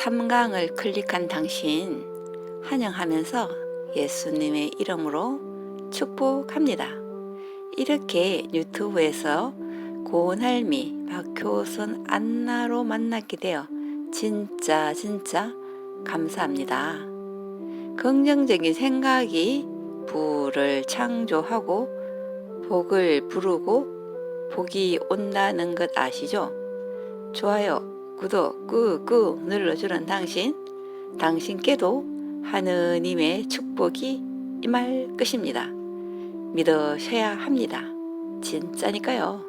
3강을 클릭한 당신 환영하면서 예수님의 이름으로 축복합니다. 이렇게 유튜브에서 고은할미 박효선 안나로 만나게 되어 진짜 감사합니다. 긍정적인 생각이 부를 창조하고 복을 부르고 복이 온다는 것 아시죠? 좋아요, 구독 꾹꾹 눌러주는 당신께도 하느님의 축복이 임할 것입니다. 믿으셔야 합니다. 진짜니까요.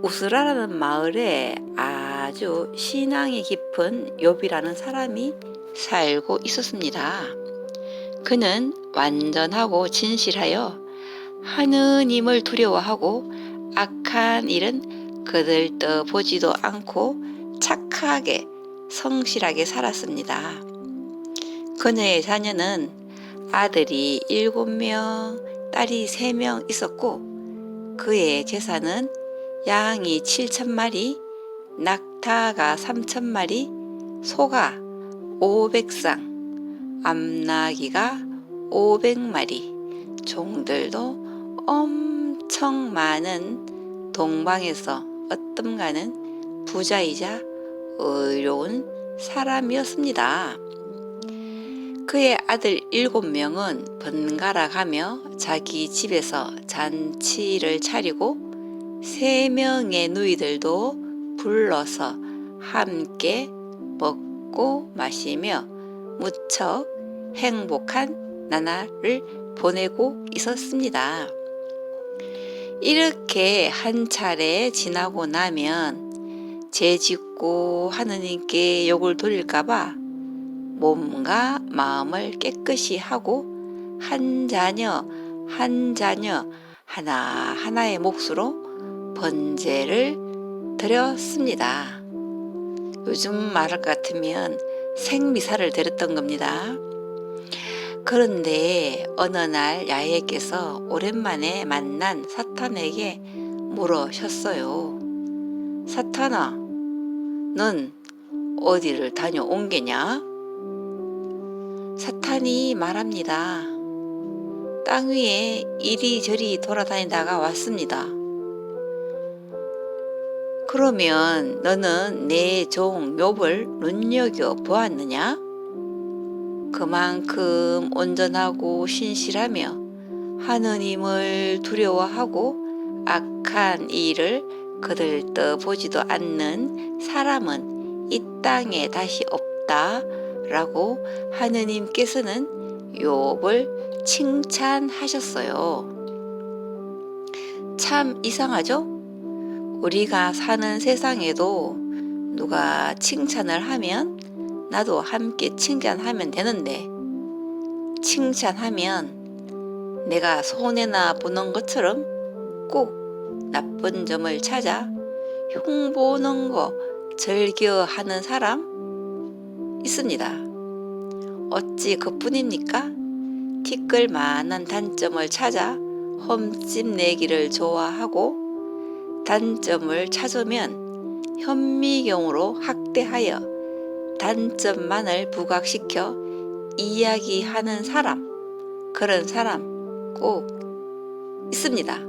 우스라라는 마을에 아주 신앙이 깊은 욥이라는 사람이 살고 있었습니다. 그는 완전하고 진실하여 하느님을 두려워하고 악한 일은 거들떠보지도 않고 착하게 성실하게 살았습니다. 그녀의 자녀는 아들이 7명, 딸이 3명 있었고 그의 재산은 양이 7,000마리, 낙타가 3,000마리, 소가 500쌍, 암나귀가 500마리, 종들도 엄청 많은 동방에서 어떤가는 부자이자 의로운 사람이었습니다. 그의 아들 7명은 번갈아 가며 자기 집에서 잔치를 차리고 3명의 누이들도 불러서 함께 먹고 마시며 무척 행복한 나날을 보내고 있었습니다. 이렇게 한 차례 지나고 나면 죄짓고 하느님께 욕을 돌릴까봐 몸과 마음을 깨끗이 하고 한 자녀 하나하나의 몫으로 번제를 드렸습니다. 요즘 말할 것 같으면 생미사를 드렸던 겁니다. 그런데 어느 날 야훼께서 오랜만에 만난 사탄에게 물으셨어요. 사탄아, 넌 어디를 다녀온 게냐? 사탄이 말합니다. 땅 위에 이리저리 돌아다니다가 왔습니다. 그러면 너는 내 종 욥을 눈여겨 보았느냐? 그만큼 온전하고 신실하며 하느님을 두려워하고 악한 일을 거들떠보지도 않는 사람은 이 땅에 다시 없다 라고 하느님께서는 욥을 칭찬하셨어요. 참 이상하죠? 우리가 사는 세상에도 누가 칭찬을 하면 나도 함께 칭찬하면 되는데 칭찬하면 내가 손해나 보는 것처럼 꼭 나쁜 점을 찾아 흉보는 거 즐겨하는 사람 있습니다. 어찌 그뿐입니까? 티끌만한 단점을 찾아 험집내기를 좋아하고 단점을 찾으면 현미경으로 학대하여 단점만을 부각시켜 이야기하는 사람, 그런 사람 꼭 있습니다.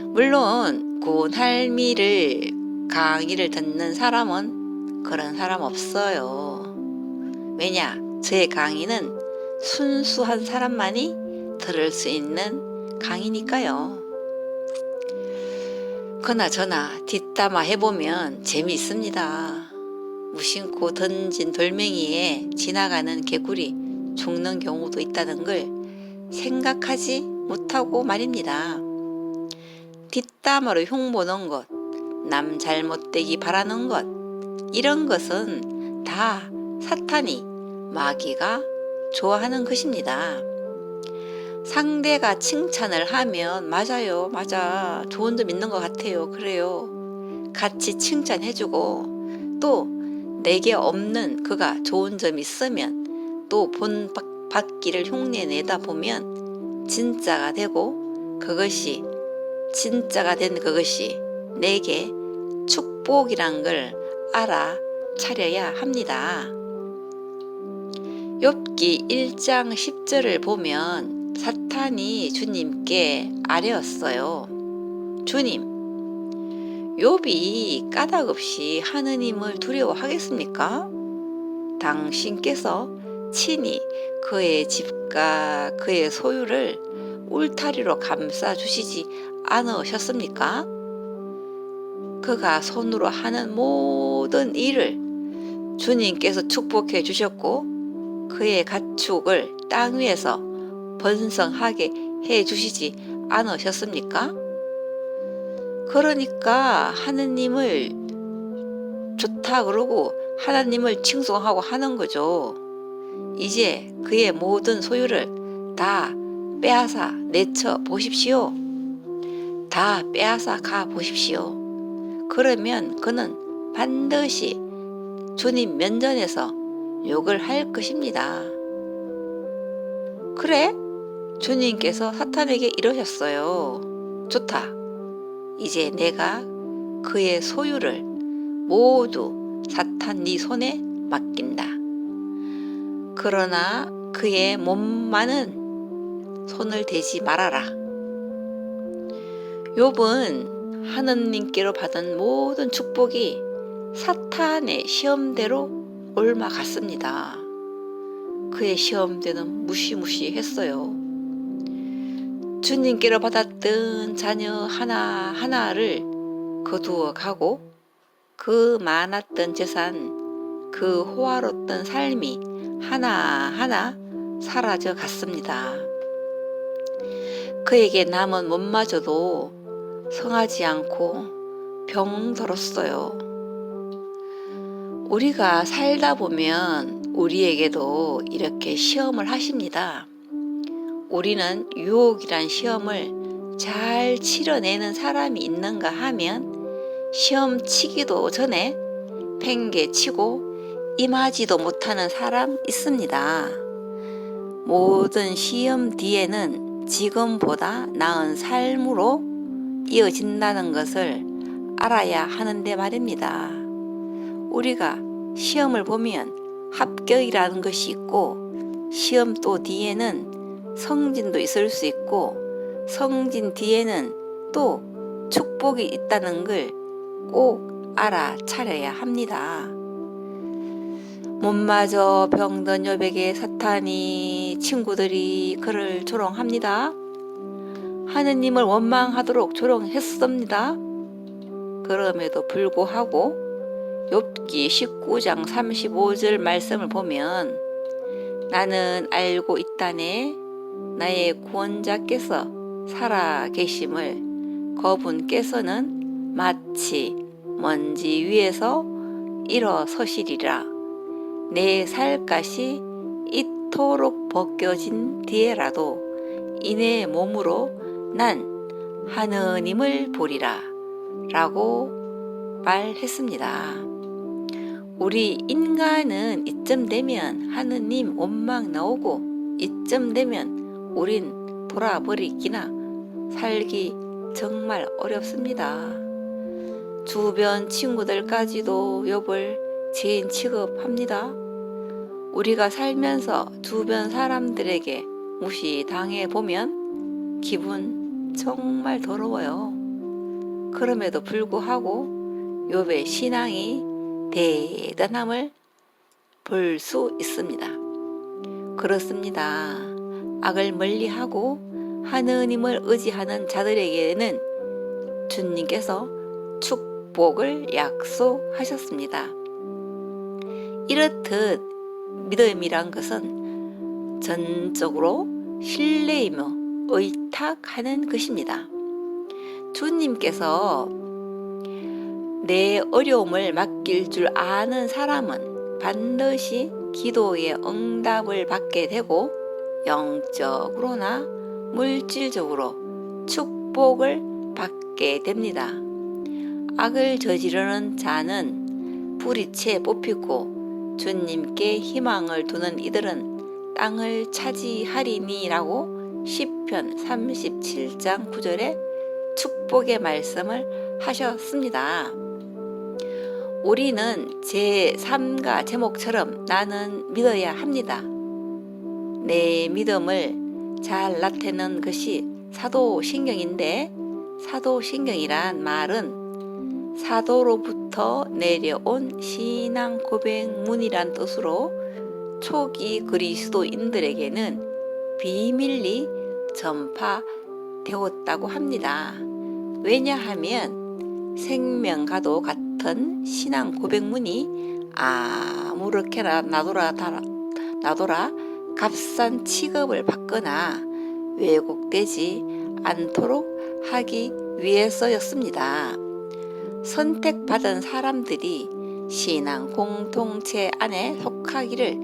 물론 고은할미를 강의를 듣는 사람은 그런 사람 없어요. 왜냐? 제 강의는 순수한 사람만이 들을 수 있는 강의니까요. 그나저나 뒷담화 해보면 재미있습니다. 무심코 던진 돌멩이에 지나가는 개구리 죽는 경우도 있다는 걸 생각하지 못하고 말입니다. 뒷담화로 흉보는 것, 남 잘못되기 바라는 것, 이런 것은 다 사탄이 마귀가 좋아하는 것입니다. 상대가 칭찬을 하면 맞아요, 맞아, 좋은 점 있는 것 같아요, 그래요, 같이 칭찬해주고 또 내게 없는 그가 좋은 점이 있으면 또 본받기를 흉내내다 보면 진짜가 되고 그것이 진짜가 된 그것이 내게 축복이란 걸 알아 알아차려야 합니다. 욥기 1장 10절을 보면 사탄이 주님께 아뢰었어요. 주님, 욥이 까닭없이 하느님을 두려워하겠습니까? 당신께서 친히 그의 집과 그의 소유를 울타리로 감싸 주시지 않으셨습니까? 그가 손으로 하는 모든 일을 주님께서 축복해 주셨고 그의 가축을 땅 위에서 번성하게 해 주시지 않으셨습니까? 그러니까 하느님을 좋다 그러고 하나님을 칭송하고 하는 거죠. 이제 그의 모든 소유를 다 빼앗아 내쳐 보십시오. 다 빼앗아 가 보십시오. 그러면 그는 반드시 주님 면전에서 욕을 할 것입니다. 그래? 주님께서 사탄에게 이러셨어요. 좋다. 이제 내가 그의 소유를 모두 사탄 네 손에 맡긴다. 그러나 그의 몸만은 손을 대지 말아라. 욥은 하느님께로 받은 모든 축복이 사탄의 시험대로 옮아갔습니다. 그의 시험대는 무시무시했어요. 주님께로 받았던 자녀 하나하나를 거두어 가고 그 많았던 재산, 그 호화롭던 삶이 하나하나 사라져 갔습니다. 그에게 남은 몸마저도 성하지 않고 병들었어요. 우리가 살다 보면 우리에게도 이렇게 시험을 하십니다. 우리는 유혹이란 시험을 잘 치러내는 사람이 있는가 하면 시험 치기도 전에 팽개치고 임하지도 못하는 사람 있습니다. 모든 시험 뒤에는 지금보다 나은 삶으로 이어진다는 것을 알아야 하는데 말입니다. 우리가 시험을 보면 합격이라는 것이 있고 시험 또 뒤에는 성진도 있을 수 있고 성진 뒤에는 또 축복이 있다는 걸 꼭 알아차려야 합니다. 몸마저 병든 욥에게 사탄이 친구들이 그를 조롱합니다. 하느님을 원망하도록 조롱했습니다. 그럼에도 불구하고 욥기 19장 35절 말씀을 보면 나는 알고 있다네 나의 구원자께서 살아 계심을 그분께서는 마치 먼지 위에서 일어서시리라. 내 살갗이 이토록 벗겨진 뒤에라도 이내 몸으로 난 하느님을 보리라 라고 말했습니다. 우리 인간은 이쯤 되면 하느님 원망 나오고 이쯤 되면 우린 돌아버리기나 살기 정말 어렵습니다. 주변 친구들까지도 욥을 죄인 취급합니다. 우리가 살면서 주변 사람들에게 무시당해 보면 기분 정말 더러워요. 그럼에도 불구하고 욥의 신앙이 대단함을 볼 수 있습니다. 그렇습니다. 악을 멀리하고 하느님을 의지하는 자들에게는 주님께서 축복을 약속하셨습니다. 이렇듯 믿음이란 것은 전적으로 신뢰이며 의탁하는 것입니다. 주님께서 내 어려움을 맡길 줄 아는 사람은 반드시 기도의 응답을 받게 되고 영적으로나 물질적으로 축복을 받게 됩니다. 악을 저지르는 자는 뿌리채 뽑히고 주님께 희망을 두는 이들은 땅을 차지하리니라고 시편 37장 9절에 축복의 말씀을 하셨습니다. 우리는 제3가 제목처럼 나는 믿어야 합니다. 내 믿음을 잘 나타내는 것이 사도신경인데, 사도신경이란 말은 사도로부터 내려온 신앙 고백문이란 뜻으로 초기 그리스도인들에게는 비밀리 전파되었다고 합니다. 왜냐하면 생명과도 같은 신앙 고백문이 아무렇게나 나더라 값싼 취급을 받거나 왜곡되지 않도록 하기 위해서였습니다. 선택받은 사람들이 신앙 공동체 안에 속하기를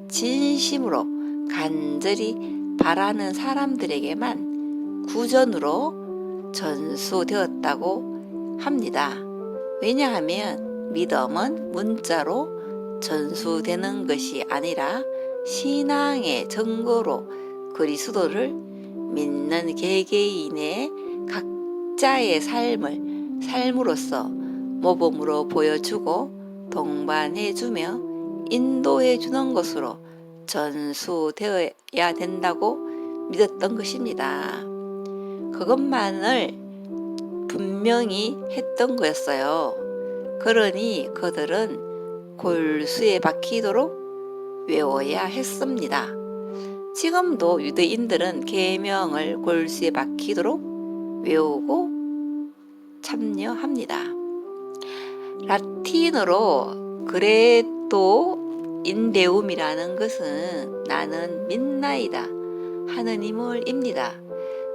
진심으로 간절히 바라는 사람들에게만 구전으로 전수되었다고 합니다. 왜냐하면 믿음은 문자로 전수되는 것이 아니라 신앙의 증거로 그리스도를 믿는 개개인의 각자의 삶으로서 모범으로 보여주고 동반해주며 인도해주는 것으로 전수되어야 된다고 믿었던 것입니다. 그것만을 분명히 했던 거였어요. 그러니 그들은 골수에 박히도록 외워야 했습니다. 지금도 유대인들은 계명을 골수에 박히도록 외우고 참여합니다. 라틴어로 그레도 인데움이라는 것은 나는 믿나이다 하느님을 입니다.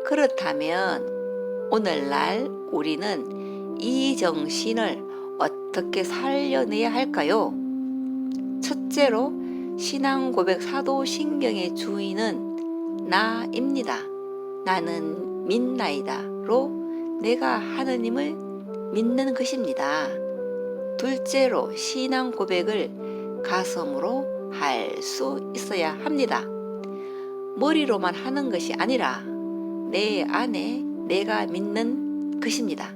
그렇다면 오늘날 우리는 이 정신을 어떻게 살려내야 할까요? 첫째로 신앙 고백 사도신경의 주인은 나입니다. 나는 믿나이다로 내가 하느님을 믿는 것입니다. 둘째로 신앙 고백을 가슴으로 할 수 있어야 합니다. 머리로만 하는 것이 아니라 내 안에 내가 믿는 것입니다.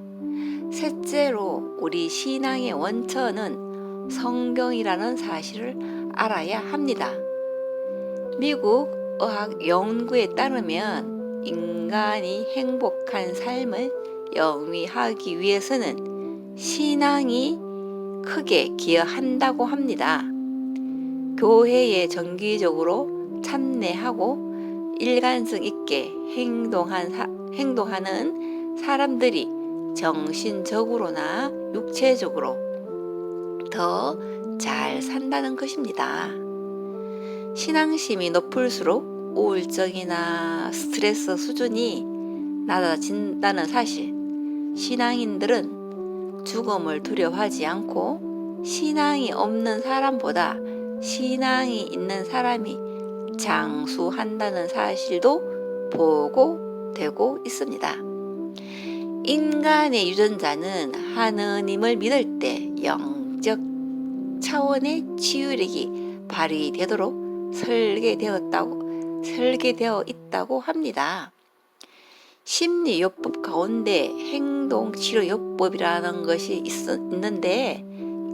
셋째로 우리 신앙의 원천은 성경이라는 사실을 알아야 합니다. 미국 의학 연구에 따르면 인간이 행복한 삶을 영위하기 위해서는 신앙이 크게 기여한다고 합니다. 교회에 정기적으로 참여하고 일관성 있게 행동하는 사람들이 정신적으로나 육체적으로 더 잘 산다는 것입니다. 신앙심이 높을수록 우울증이나 스트레스 수준이 낮아진다는 사실, 신앙인들은 죽음을 두려워하지 않고 신앙이 없는 사람보다 신앙이 있는 사람이 장수한다는 사실도 보고되고 있습니다. 인간의 유전자는 하느님을 믿을 때 영적 차원의 치유력이 발휘되도록 설계되어 있다고 합니다. 심리요법 가운데 행동치료요법이라는 것이 있는데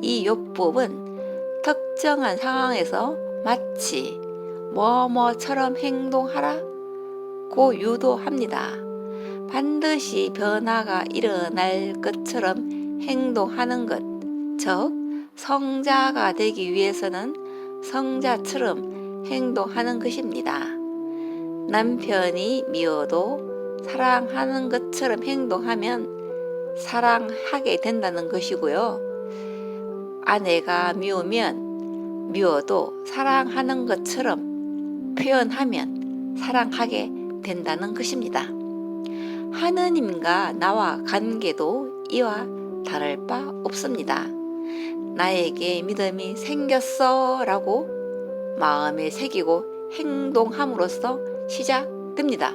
이 요법은 특정한 상황에서 마치 뭐뭐처럼 행동하라고 유도합니다. 반드시 변화가 일어날 것처럼 행동하는 것, 즉 성자가 되기 위해서는 성자처럼 행동하는 것입니다. 남편이 미워도 사랑하는 것처럼 행동하면 사랑하게 된다는 것이고요. 아내가 미워도 사랑하는 것처럼 표현하면 사랑하게 된다는 것입니다. 하느님과 나와 관계도 이와 다를 바 없습니다. 나에게 믿음이 생겼어 라고 마음에 새기고 행동함으로써 시작됩니다.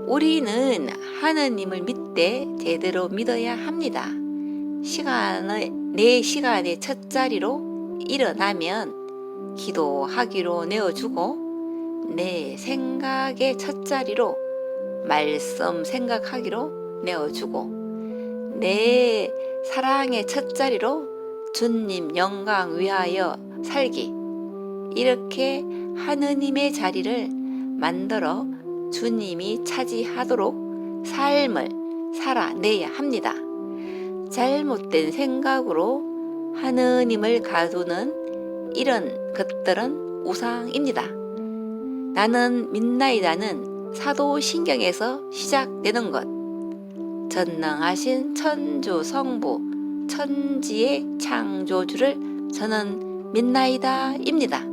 우리는 하느님을 믿되 제대로 믿어야 합니다. 내 시간의 첫자리로 일어나면 기도하기로 내어주고 내 생각의 첫자리로 말씀 생각하기로 내어주고 내 사랑의 첫자리로 주님 영광 위하여 살기. 이렇게 하느님의 자리를 만들어 주님이 차지하도록 삶을 살아내야 합니다. 잘못된 생각으로 하느님을 가두는 이런 것들은 우상입니다. 나는 믿나이다는 사도신경에서 시작되는 것, 전능하신 천주 성부 천지의 창조주를 저는 믿나이다입니다.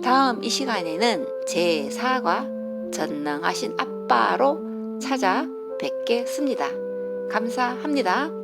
다음 이 시간에는 제4과 전능하신 아빠로 찾아뵙겠습니다. 감사합니다.